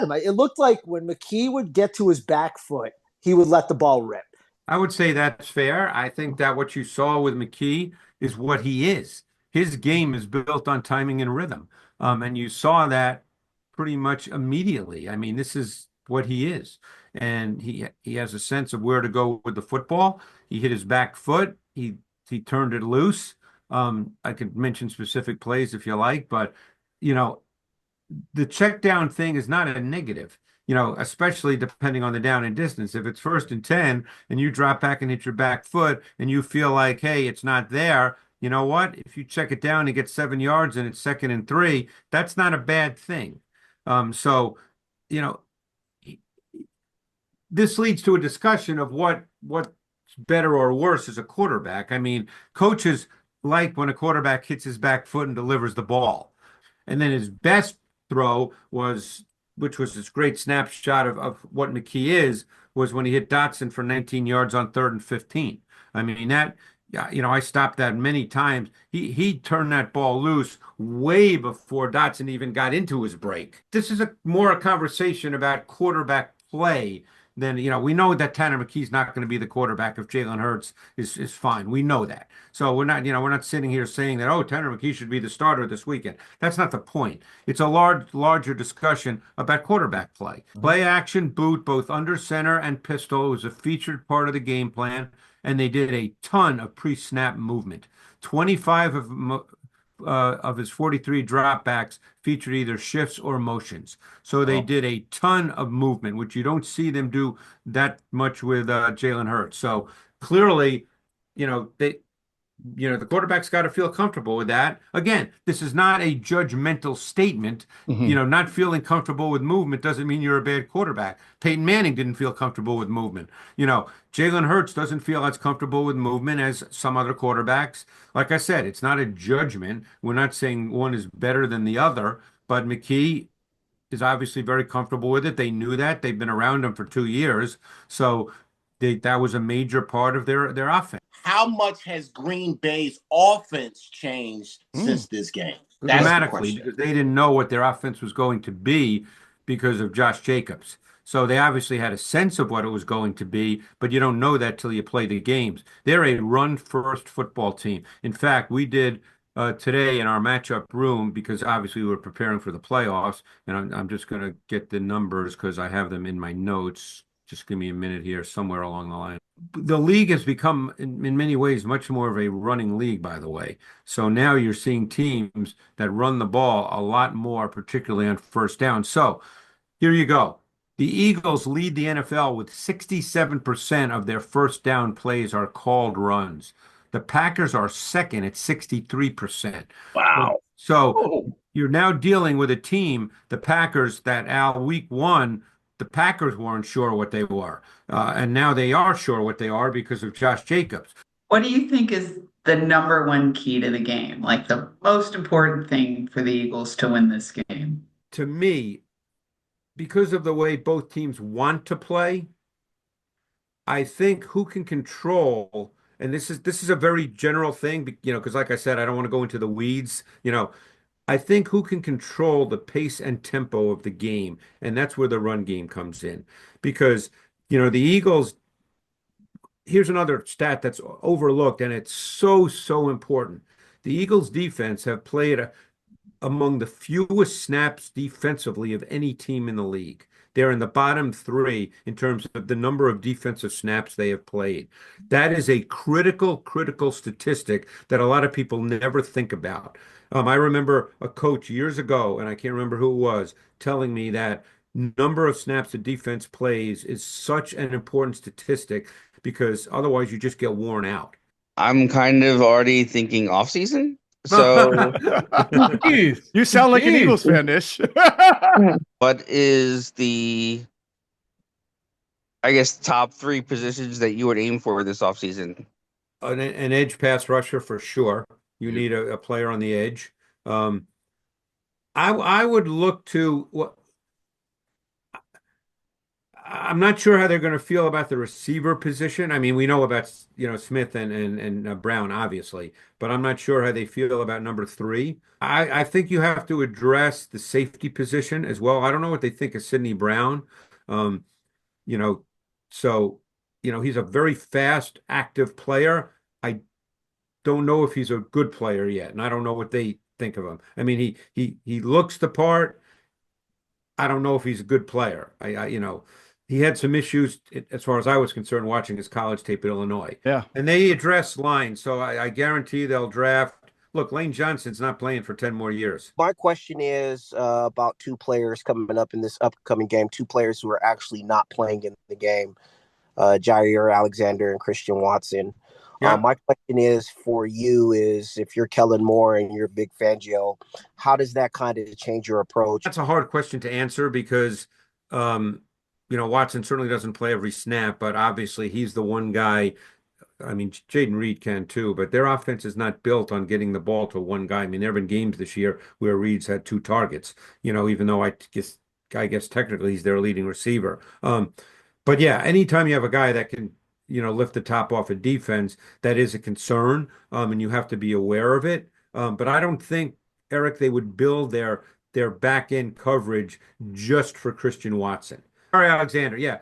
It looked like when McKee would get to his back foot, he would let the ball rip. I would say that's fair. I think that what you saw with McKee is what he is. His game is built on timing and rhythm. And you saw that pretty much immediately. I mean, this is what he is. And he has a sense of where to go with the football. He hit his back foot. He turned it loose. I could mention specific plays if you like, but you know, the check down thing is not a negative, especially depending on the down and distance. If it's 1st and 10 and you drop back and hit your back foot and you feel like, hey, it's not there, you know what? If you check it down and get 7 yards and it's 2nd and 3, that's not a bad thing. So, you know, this leads to a discussion of what's better or worse as a quarterback. I mean, coaches like when a quarterback hits his back foot and delivers the ball. And then his best throw was, which was this great snapshot of what McKee is, was when he hit Dotson for 19 yards on 3rd and 15. I mean, that, yeah, I stopped that many times. He turned that ball loose way before Dotson even got into his break. This is more a conversation about quarterback play than, we know that Tanner McKee's not going to be the quarterback if Jalen Hurts is fine. We know that. So we're not sitting here saying that, oh, Tanner McKee should be the starter this weekend. That's not the point. It's a larger discussion about quarterback play. Play action boot, both under center and pistol, was a featured part of the game plan, and they did a ton of pre-snap movement. 25 of his 43 dropbacks featured either shifts or motions. So they did a ton of movement, which you don't see them do that much with Jalen Hurts. So clearly, they the quarterback's got to feel comfortable with that. Again, this is not a judgmental statement. Mm-hmm. Not feeling comfortable with movement doesn't mean you're a bad quarterback. Peyton Manning didn't feel comfortable with movement. Jalen Hurts doesn't feel as comfortable with movement as some other quarterbacks. Like I said, it's not a judgment. We're not saying one is better than the other, but McKee is obviously very comfortable with it. They knew that. They've been around him for 2 years. So that was a major part of their offense. How much has Green Bay's offense changed since this game? That's the Dramatically, question. because they didn't know what their offense was going to be because of Josh Jacobs. So they obviously had a sense of what it was going to be, but you don't know that till you play the games. They're a run-first football team. In fact, we did today in our matchup room, because obviously we were preparing for the playoffs, and I'm just going to get the numbers because I have them in my notes. Just give me a minute here, somewhere along the line. The league has become, in many ways, much more of a running league, by the way. So now you're seeing teams that run the ball a lot more, particularly on first down. So here you go. The Eagles lead the NFL with 67% of their first down plays are called runs. The Packers are second at 63%. Wow. So Oh. you're now dealing with a team, the Packers, that week one, the Packers weren't sure what they were. And now they are sure what they are because of Josh Jacobs. What do you think is the number one key to the game? Like the most important thing for the Eagles to win this game? To me, because of the way both teams want to play, I think who can control, and this is a very general thing, because like I said, I don't want to go into the weeds. I think who can control the pace and tempo of the game, and that's where the run game comes in. Because, the Eagles, here's another stat that's overlooked, and it's so, so important. The Eagles defense have played among the fewest snaps defensively of any team in the league. They're in the bottom three in terms of the number of defensive snaps they have played. That is a critical, critical statistic that a lot of people never think about. I remember a coach years ago, and I can't remember who it was, telling me that number of snaps the defense plays is such an important statistic because otherwise you just get worn out. I'm kind of already thinking offseason. So, Jeez, you sound like an Eagles fan, Ish. what is the, I guess, top three positions that you would aim for this offseason? An edge pass rusher for sure. You need a player on the edge. I would look to what I'm not sure how they're going to feel about the receiver position. I mean, we know about, Smith and Brown, obviously, but I'm not sure how they feel about number three. I think you have to address the safety position as well. I don't know what they think of Sidney Brown. Um, you know, so, he's a very fast, active player. I don't know if he's a good player yet, and I don't know what they think of him. I mean, he looks the part. I don't know if he's a good player. He had some issues as far as I was concerned watching his college tape at Illinois. Yeah. And they address lines, so I guarantee they'll draft. Look, Lane Johnson's not playing for 10 more years. My question is about two players coming up in this upcoming game, two players who are actually not playing in the game, Jair Alexander and Christian Watson. Yeah. My question is for you is if you're Kellen Moore and you're Big Fangio, how does that kind of change your approach? That's a hard question to answer because, Watson certainly doesn't play every snap, but obviously he's the one guy. I mean, Jaden Reed can too, but their offense is not built on getting the ball to one guy. I mean, there have been games this year where Reed's had 2 targets, even though I guess technically he's their leading receiver. But yeah, anytime you have a guy that can, lift the top off a defense, that is a concern, and you have to be aware of it. But I don't think, Eric, they would build their back end coverage just for Christian Watson. All right, Alexander, yeah,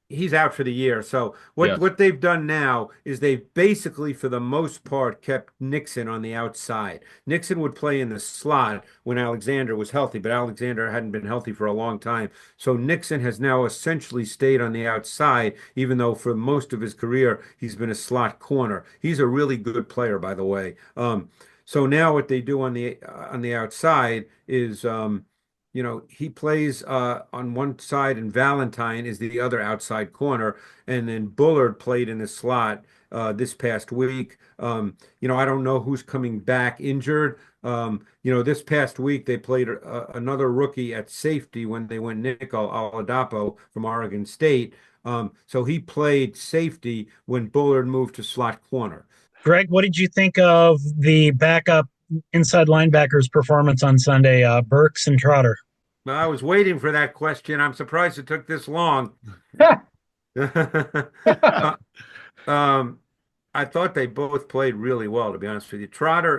he's out for the year. So what they've done now is they've basically, for the most part, kept Nixon on the outside. Nixon would play in the slot when Alexander was healthy, but Alexander hadn't been healthy for a long time. So Nixon has now essentially stayed on the outside, even though for most of his career he's been a slot corner. He's a really good player, by the way. So now what they do on the outside is he plays on one side and Valentine is the other outside corner. And then Bullard played in the slot this past week. I don't know who's coming back injured. This past week they played another rookie at safety when they went nickel, Oladapo from Oregon State. So he played safety when Bullard moved to slot corner. Greg, what did you think of the backup inside linebackers' performance on Sunday, Burks and Trotter? Well, I was waiting for that question. I'm surprised it took this long. I thought they both played really well, to be honest with you. Trotter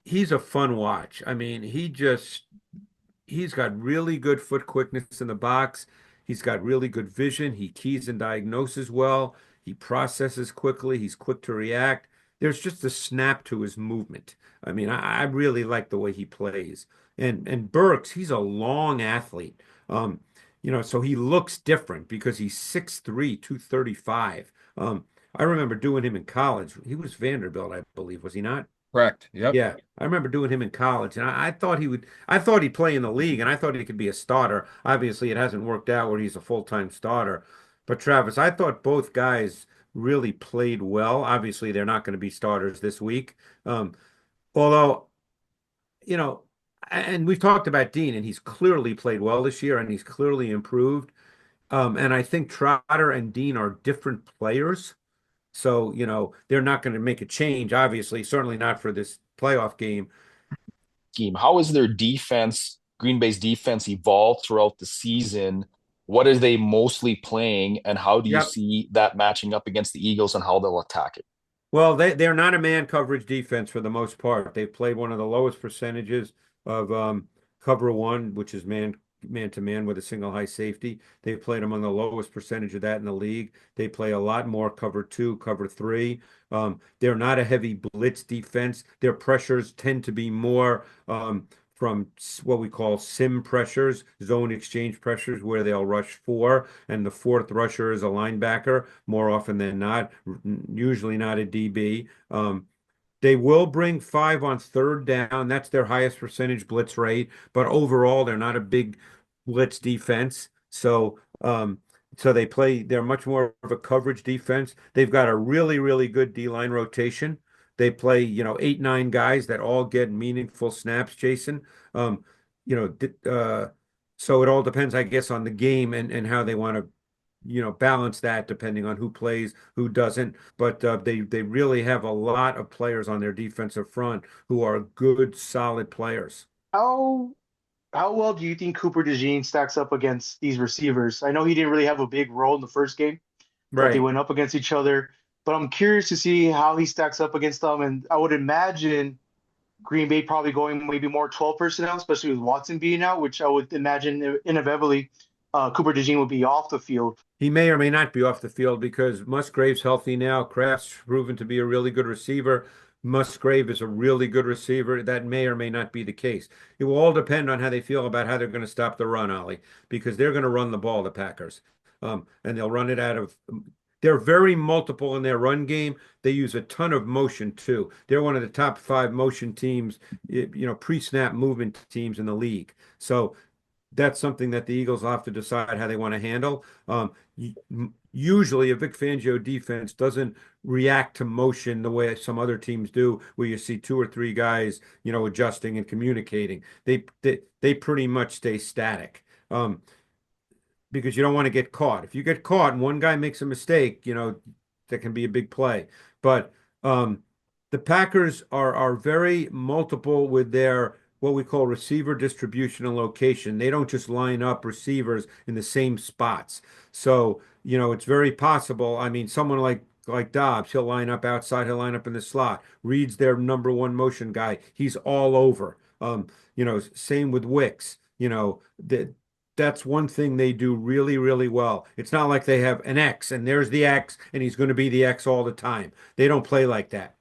he's a fun watch. I mean, he's got really good foot quickness in the box. He's got really good vision. He keys and diagnoses well. He processes quickly. He's quick to react. There's just a snap to his movement. I mean, I really like the way he plays. And Burks, he's a long athlete. So he looks different because he's 6'3", 235. I remember doing him in college. He was Vanderbilt, I believe, was he not? Correct. Yep. Yeah, I remember doing him in college, and I thought he'd play in the league, and I thought he could be a starter. Obviously, it hasn't worked out where he's a full-time starter. But Travis, I thought both guys really played well. Obviously, they're not going to be starters this week. Although, and we've talked about Dean, and he's clearly played well this year, and he's clearly improved. And I think Trotter and Dean are different players. So, they're not going to make a change, obviously, certainly not for this playoff game. How has their defense, Green Bay's defense, evolved throughout the season? What are they mostly playing, and how do you see that matching up against the Eagles and how they'll attack it? Well, they're not a man coverage defense for the most part. They've played one of the lowest percentages of cover one, which is man to man with a single high safety. They've played among the lowest percentage of that in the league. They play a lot more cover two, cover three. They're not a heavy blitz defense. Their pressures tend to be more from what we call sim pressures, zone exchange pressures, where they'll rush four, and the fourth rusher is a linebacker more often than not, usually not a DB. They will bring 5 on third down. That's their highest percentage blitz rate, but overall they're not a big blitz defense. So they're much more of a coverage defense. They've got a really, really good D-line rotation. They play, 8, 9 guys that all get meaningful snaps, Jason. So it all depends, I guess, on the game and how they want to, balance that depending on who plays, who doesn't. But they really have a lot of players on their defensive front who are good, solid players. How how well do you think Cooper DeJean stacks up against these receivers? I know he didn't really have a big role in the first game that they Right. went up against each other, but I'm curious to see how he stacks up against them. And I would imagine Green Bay probably going maybe more 12 personnel, especially with Watson being out, which I would imagine inevitably Cooper DeJean would be off the field. He may or may not be off the field because Musgrave's healthy now. Kraft's proven to be a really good receiver. Musgrave is a really good receiver. That may or may not be the case. It will all depend on how they feel about how they're going to stop the run, Ollie, because they're going to run the ball, the Packers. And they'll run it out of. They're very multiple in their run game. They use a ton of motion too. They're one of the top 5 motion teams, pre-snap movement teams in the league. So that's something that the Eagles will have to decide how they want to handle. Usually, a Vic Fangio defense doesn't react to motion the way some other teams do, where you see 2 or 3 guys, adjusting and communicating. They pretty much stay static. Because you don't want to get caught. If you get caught and one guy makes a mistake, that can be a big play. But the Packers are very multiple with their what we call receiver distribution and location. They don't just line up receivers in the same spots. So, it's very possible. I mean, someone like Dobbs, he'll line up outside, he'll line up in the slot. Reed's their number 1 motion guy. He's all over. Same with Wicks. That's one thing they do really, really well. It's not like they have an X and there's the X and he's going to be the X all the time. They don't play like that.